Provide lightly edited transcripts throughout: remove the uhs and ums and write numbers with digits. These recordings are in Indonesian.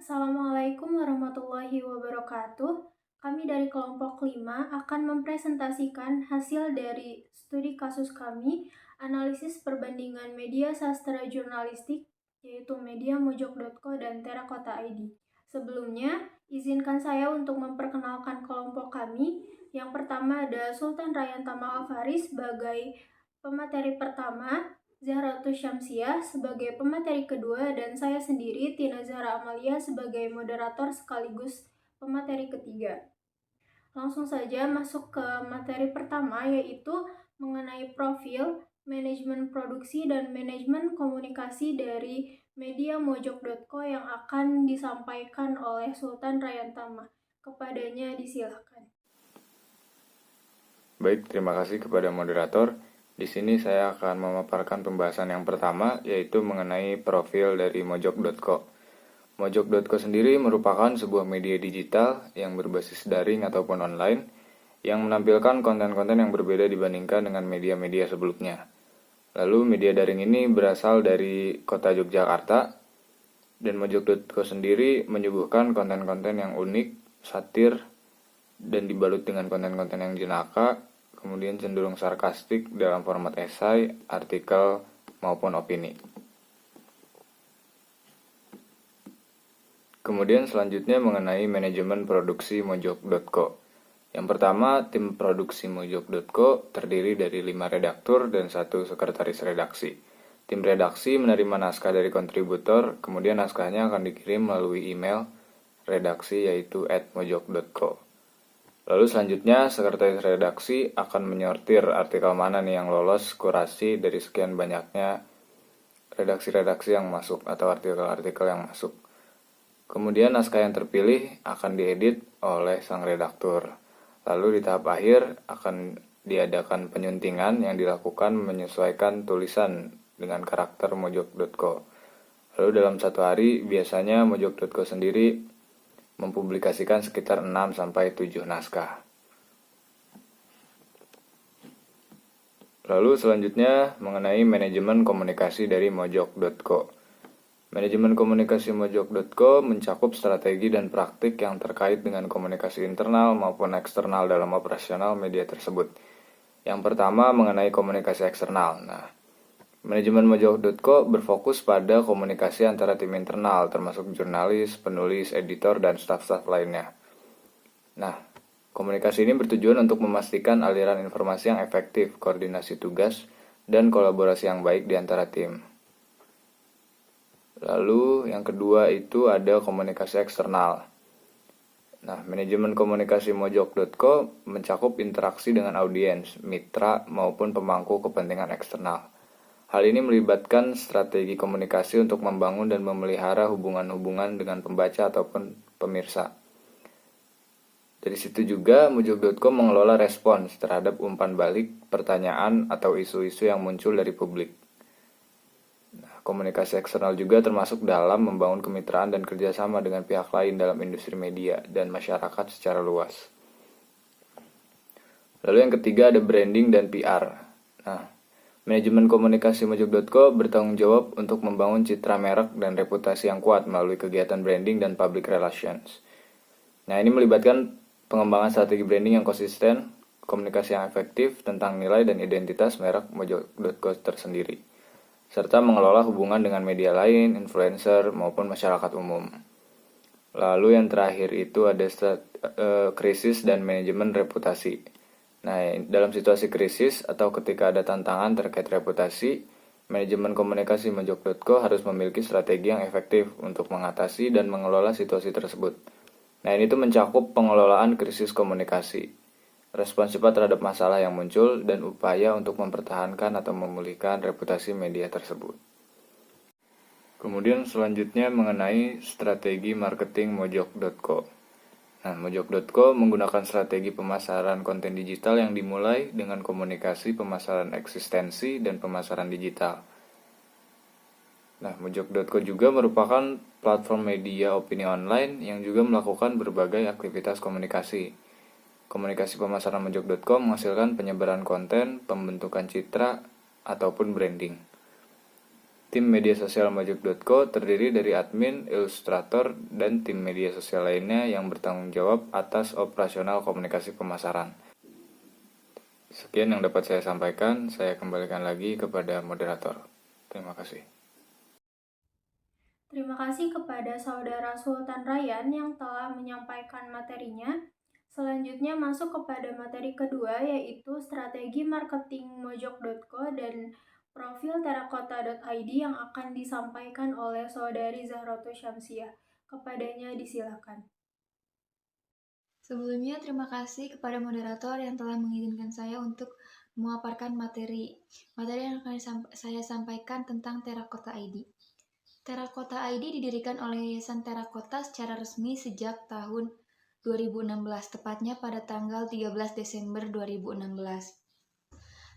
Assalamualaikum warahmatullahi wabarakatuh. Kami dari kelompok 5 akan mempresentasikan hasil dari studi kasus kami, analisis perbandingan media sastra jurnalistik, yaitu mediamojok.co dan Terakota ID. Sebelumnya, izinkan saya untuk memperkenalkan kelompok kami. Yang pertama ada Sultan Rayantama Alfaris sebagai pemateri pertama, Zahratus Syamsiah sebagai pemateri kedua, dan saya sendiri, Tina Zahra Amalia, sebagai moderator sekaligus pemateri ketiga. Langsung saja masuk ke materi pertama, yaitu mengenai profil, manajemen produksi, dan manajemen komunikasi dari mediamojok.co yang akan disampaikan oleh Sultan Rayantama. Kepadanya disilakan. Baik, terima kasih kepada moderator. Di sini saya akan memaparkan pembahasan yang pertama, yaitu mengenai profil dari mojok.co. Mojok.co sendiri merupakan sebuah media digital yang berbasis daring ataupun online, yang menampilkan konten-konten yang berbeda dibandingkan dengan media-media sebelumnya. Lalu media daring ini berasal dari kota Yogyakarta, dan mojok.co sendiri menyuguhkan konten-konten yang unik, satir, dan dibalut dengan konten-konten yang jenaka, kemudian cenderung sarkastik dalam format esai, artikel, maupun opini. Kemudian selanjutnya mengenai manajemen produksi mojok.co. Yang pertama, tim produksi mojok.co terdiri dari 5 redaktur dan 1 sekretaris redaksi. Tim redaksi menerima naskah dari kontributor, kemudian naskahnya akan dikirim melalui email redaksi yaitu @mojok.co. Lalu selanjutnya, sekretaris redaksi akan menyortir artikel mana nih yang lolos kurasi dari sekian banyaknya redaksi-redaksi yang masuk atau artikel-artikel yang masuk. Kemudian naskah yang terpilih akan diedit oleh sang redaktur. Lalu di tahap akhir akan diadakan penyuntingan yang dilakukan menyesuaikan tulisan dengan karakter mojok.co. Lalu dalam satu hari biasanya mojok.co sendiri mempublikasikan sekitar 6-7 naskah. Lalu selanjutnya mengenai manajemen komunikasi dari mojok.co. Manajemen komunikasi mojok.co mencakup strategi dan praktik yang terkait dengan komunikasi internal maupun eksternal dalam operasional media tersebut. Yang pertama mengenai komunikasi eksternal. Manajemen mojok.co berfokus pada komunikasi antara tim internal, termasuk jurnalis, penulis, editor, dan staf-staf lainnya. Komunikasi ini bertujuan untuk memastikan aliran informasi yang efektif, koordinasi tugas, dan kolaborasi yang baik di antara tim. Lalu yang kedua itu ada komunikasi eksternal. Manajemen komunikasi mojok.co mencakup interaksi dengan audiens, mitra, maupun pemangku kepentingan eksternal. Hal ini melibatkan strategi komunikasi untuk membangun dan memelihara hubungan-hubungan dengan pembaca ataupun pemirsa. Dari situ juga mojok.co mengelola respons terhadap umpan balik, pertanyaan, atau isu-isu yang muncul dari publik. Komunikasi eksternal juga termasuk dalam membangun kemitraan dan kerjasama dengan pihak lain dalam industri media dan masyarakat secara luas. Lalu yang ketiga ada branding dan PR. Manajemen komunikasi mojok.co bertanggung jawab untuk membangun citra merek dan reputasi yang kuat melalui kegiatan branding dan public relations. Ini melibatkan pengembangan strategi branding yang konsisten, komunikasi yang efektif tentang nilai dan identitas merek mojok.co tersendiri, serta mengelola hubungan dengan media lain, influencer, maupun masyarakat umum. Lalu yang terakhir itu ada krisis dan manajemen reputasi. Dalam situasi krisis atau ketika ada tantangan terkait reputasi, manajemen komunikasi mojok.co harus memiliki strategi yang efektif untuk mengatasi dan mengelola situasi tersebut. Ini tuh mencakup pengelolaan krisis komunikasi, respons cepat terhadap masalah yang muncul, dan upaya untuk mempertahankan atau memulihkan reputasi media tersebut. Kemudian selanjutnya mengenai strategi marketing mojok.co. Mojok.co menggunakan strategi pemasaran konten digital yang dimulai dengan komunikasi pemasaran eksistensi dan pemasaran digital. Mojok.co juga merupakan platform media opini online yang juga melakukan berbagai aktivitas komunikasi. Komunikasi pemasaran mojok.co menghasilkan penyebaran konten, pembentukan citra, ataupun branding. Tim media sosial mojok.co terdiri dari admin, ilustrator, dan tim media sosial lainnya yang bertanggung jawab atas operasional komunikasi pemasaran. Sekian yang dapat saya sampaikan, saya kembalikan lagi kepada moderator. Terima kasih. Terima kasih kepada Saudara Sultan Ryan yang telah menyampaikan materinya. Selanjutnya masuk kepada materi kedua, yaitu strategi marketing mojok.co dan profil terakota.id yang akan disampaikan oleh Saudari Zahroto Syamsiah. Kepadanya disilakan. Sebelumnya, terima kasih kepada moderator yang telah mengizinkan saya untuk memaparkan materi yang akan saya sampaikan tentang Terakota ID. Terakota ID didirikan oleh Yayasan Terakota secara resmi sejak tahun 2016, tepatnya pada tanggal 13 Desember 2016.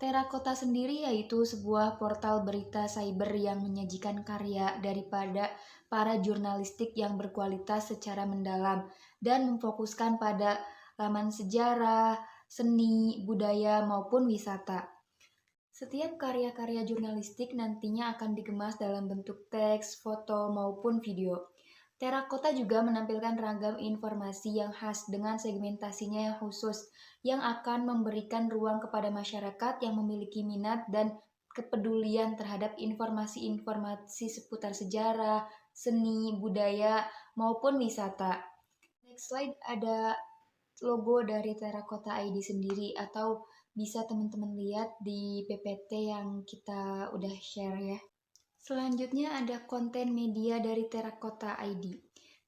Terakota sendiri yaitu sebuah portal berita cyber yang menyajikan karya daripada para jurnalistik yang berkualitas secara mendalam dan memfokuskan pada laman sejarah, seni, budaya, maupun wisata. Setiap karya-karya jurnalistik nantinya akan dikemas dalam bentuk teks, foto, maupun video. Terakota juga menampilkan ragam informasi yang khas dengan segmentasinya yang khusus, yang akan memberikan ruang kepada masyarakat yang memiliki minat dan kepedulian terhadap informasi-informasi seputar sejarah, seni, budaya, maupun wisata. Next slide ada logo dari Terakota ID sendiri, atau bisa teman-teman lihat di PPT yang kita udah share ya. Selanjutnya ada konten media dari Terakota ID.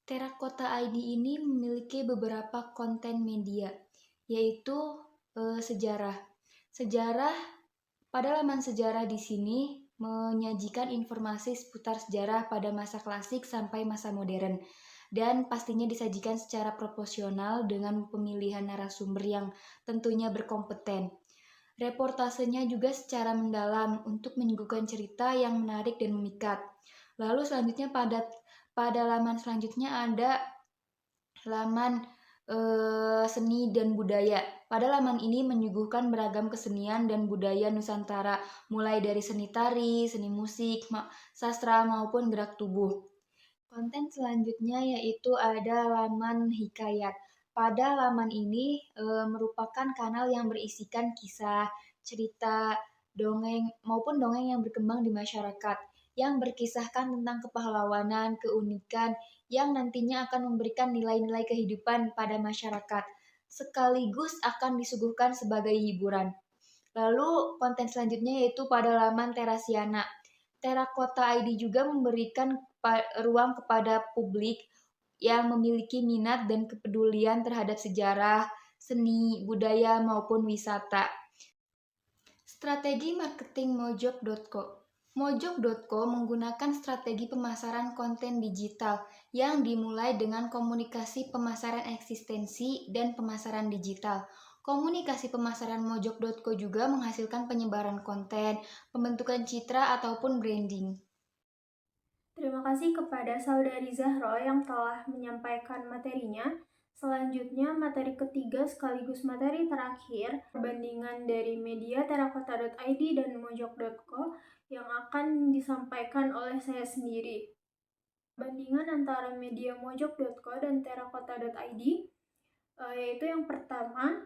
Terakota ID ini memiliki beberapa konten media, yaitu sejarah. Sejarah, pada laman sejarah di sini menyajikan informasi seputar sejarah pada masa klasik sampai masa modern, dan pastinya disajikan secara proporsional dengan pemilihan narasumber yang tentunya berkompeten. Reportasenya juga secara mendalam untuk menyuguhkan cerita yang menarik dan memikat. Lalu selanjutnya pada laman selanjutnya ada laman seni dan budaya. Pada laman ini menyuguhkan beragam kesenian dan budaya Nusantara, mulai dari seni tari, seni musik, sastra maupun gerak tubuh. Konten selanjutnya yaitu ada laman hikayat. Pada laman ini merupakan kanal yang berisikan kisah, cerita, dongeng maupun dongeng yang berkembang di masyarakat, yang berkisahkan tentang kepahlawanan, keunikan, yang nantinya akan memberikan nilai-nilai kehidupan pada masyarakat, sekaligus akan disuguhkan sebagai hiburan. Lalu konten selanjutnya yaitu pada laman Terasiana. Terakota ID juga memberikan ruang kepada publik yang memiliki minat dan kepedulian terhadap sejarah, seni, budaya, maupun wisata. Strategi marketing mojok.co. Mojok.co menggunakan strategi pemasaran konten digital yang dimulai dengan komunikasi pemasaran eksistensi dan pemasaran digital. Komunikasi pemasaran mojok.co juga menghasilkan penyebaran konten, pembentukan citra ataupun branding. Terima kasih kepada Saudari Zahro yang telah menyampaikan materinya. Selanjutnya, materi ketiga sekaligus materi terakhir, perbandingan dari media terakota.id dan mojok.co yang akan disampaikan oleh saya sendiri. Perbandingan antara media mojok.co dan terakota.id, yaitu yang pertama,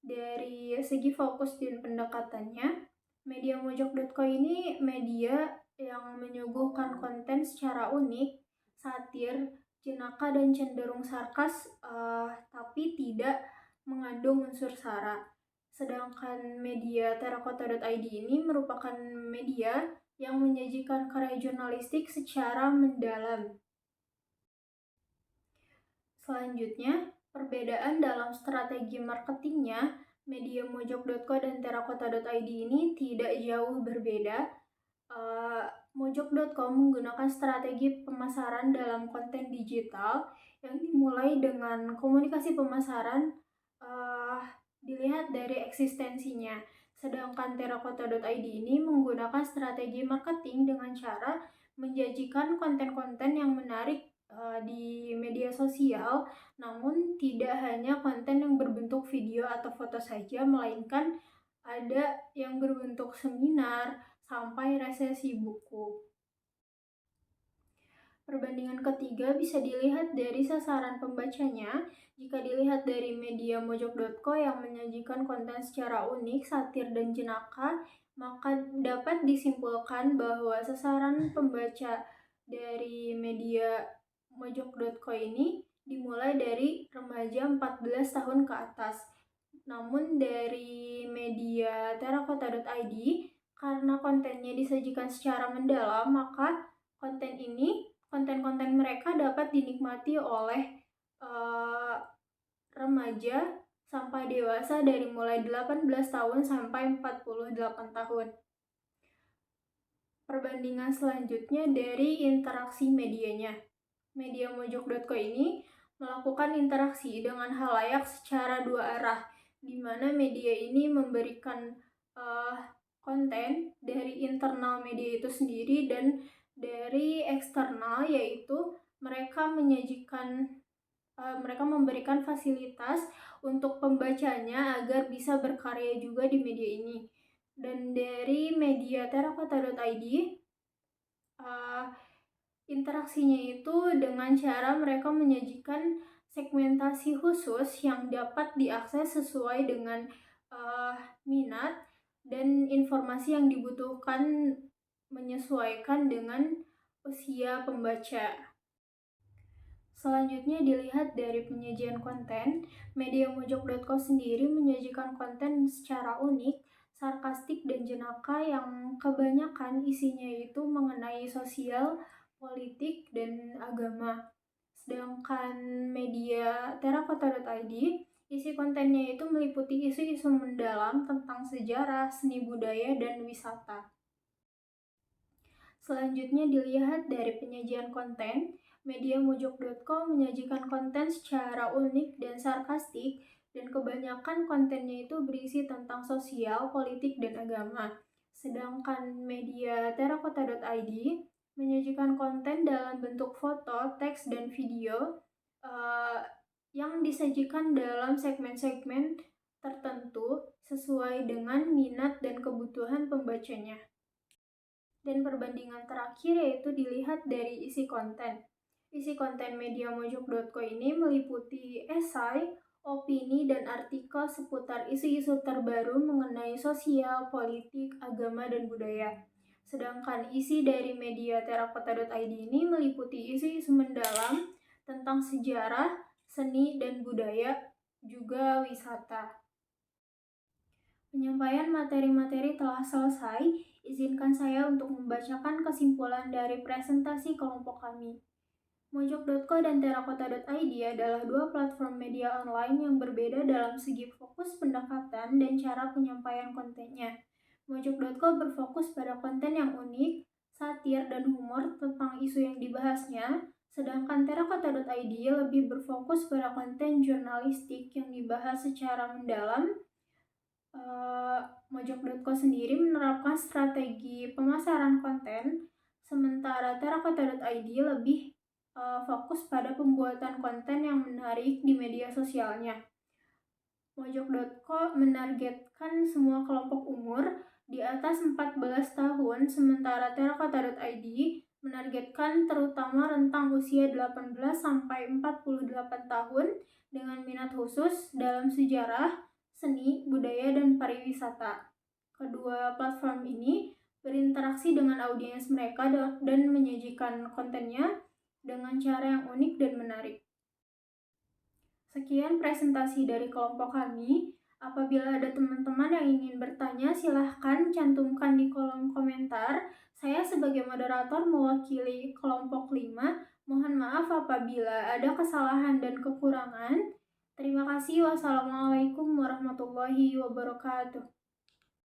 dari segi fokus dan pendekatannya, media mojok.co ini media yang menyuguhkan konten secara unik, satir, jenaka, dan cenderung sarkas, tapi tidak mengandung unsur sara. Sedangkan media terakota.id ini merupakan media yang menyajikan karya jurnalistik secara mendalam. Selanjutnya, perbedaan dalam strategi marketingnya, media mojok.co dan terakota.id ini tidak jauh berbeda. Mojok.co menggunakan strategi pemasaran dalam konten digital yang dimulai dengan komunikasi pemasaran dilihat dari eksistensinya. Sedangkan terakota.id ini menggunakan strategi marketing dengan cara menjanjikan konten-konten yang menarik di media sosial, namun tidak hanya konten yang berbentuk video atau foto saja, melainkan ada yang berbentuk seminar sampai resensi buku. Perbandingan ketiga bisa dilihat dari sasaran pembacanya. Jika dilihat dari media mojok.co yang menyajikan konten secara unik, satir, dan jenaka, maka dapat disimpulkan bahwa sasaran pembaca dari media mojok.co ini dimulai dari remaja 14 tahun ke atas. Namun dari media terakota.id, karena kontennya disajikan secara mendalam, maka konten-konten mereka dapat dinikmati oleh remaja sampai dewasa dari mulai 18 tahun sampai 48 tahun. Perbandingan selanjutnya dari interaksi medianya. Media mojok.co ini melakukan interaksi dengan khalayak secara dua arah, di mana media ini memberikan konten dari internal media itu sendiri dan dari eksternal, yaitu mereka memberikan fasilitas untuk pembacanya agar bisa berkarya juga di media ini. Dan dari media terakota.id, interaksinya itu dengan cara mereka menyajikan segmentasi khusus yang dapat diakses sesuai dengan minat dan informasi yang dibutuhkan menyesuaikan dengan usia pembaca. Selanjutnya dilihat dari penyajian konten, media mojok.co sendiri menyajikan konten secara unik, sarkastik, dan jenaka yang kebanyakan isinya itu mengenai sosial, politik, dan agama. Sedangkan media terakota.id, isi kontennya itu meliputi isu-isu mendalam tentang sejarah, seni budaya, dan wisata. Selanjutnya dilihat dari penyajian konten, media mojok.co menyajikan konten secara unik dan sarkastik, dan kebanyakan kontennya itu berisi tentang sosial, politik, dan agama. Sedangkan media terakota.id menyajikan konten dalam bentuk foto, teks, dan video yang disajikan dalam segmen-segmen tertentu sesuai dengan minat dan kebutuhan pembacanya. Dan perbandingan terakhir yaitu dilihat dari isi konten. Isi konten media mojok.co ini meliputi esai, opini, dan artikel seputar isu-isu terbaru mengenai sosial, politik, agama, dan budaya. Sedangkan isi dari media terakota.id ini meliputi isu-isu mendalam tentang sejarah, seni, dan budaya, juga wisata. Penyampaian materi-materi telah selesai. Izinkan saya untuk membacakan kesimpulan dari presentasi kelompok kami. Mojok.co dan terakota.id adalah dua platform media online yang berbeda dalam segi fokus pendekatan dan cara penyampaian kontennya. Mojok.co berfokus pada konten yang unik, satir, dan humor tentang isu yang dibahasnya, sedangkan terakota.id lebih berfokus pada konten jurnalistik yang dibahas secara mendalam. Mojok.co sendiri menerapkan strategi pemasaran konten, sementara terakota.id lebih fokus pada pembuatan konten yang menarik di media sosialnya. Mojok.co menargetkan semua kelompok umur di atas 14 tahun, sementara terakota.id menargetkan terutama rentang usia 18 sampai 48 tahun dengan minat khusus dalam sejarah, seni, budaya, dan pariwisata. Kedua platform ini berinteraksi dengan audiens mereka dan menyajikan kontennya dengan cara yang unik dan menarik. Sekian presentasi dari kelompok kami. Apabila ada teman-teman yang ingin bertanya, silahkan cantumkan di kolom komentar. Saya sebagai moderator mewakili kelompok 5. Mohon maaf apabila ada kesalahan dan kekurangan. Terima kasih. Wassalamualaikum warahmatullahi wabarakatuh.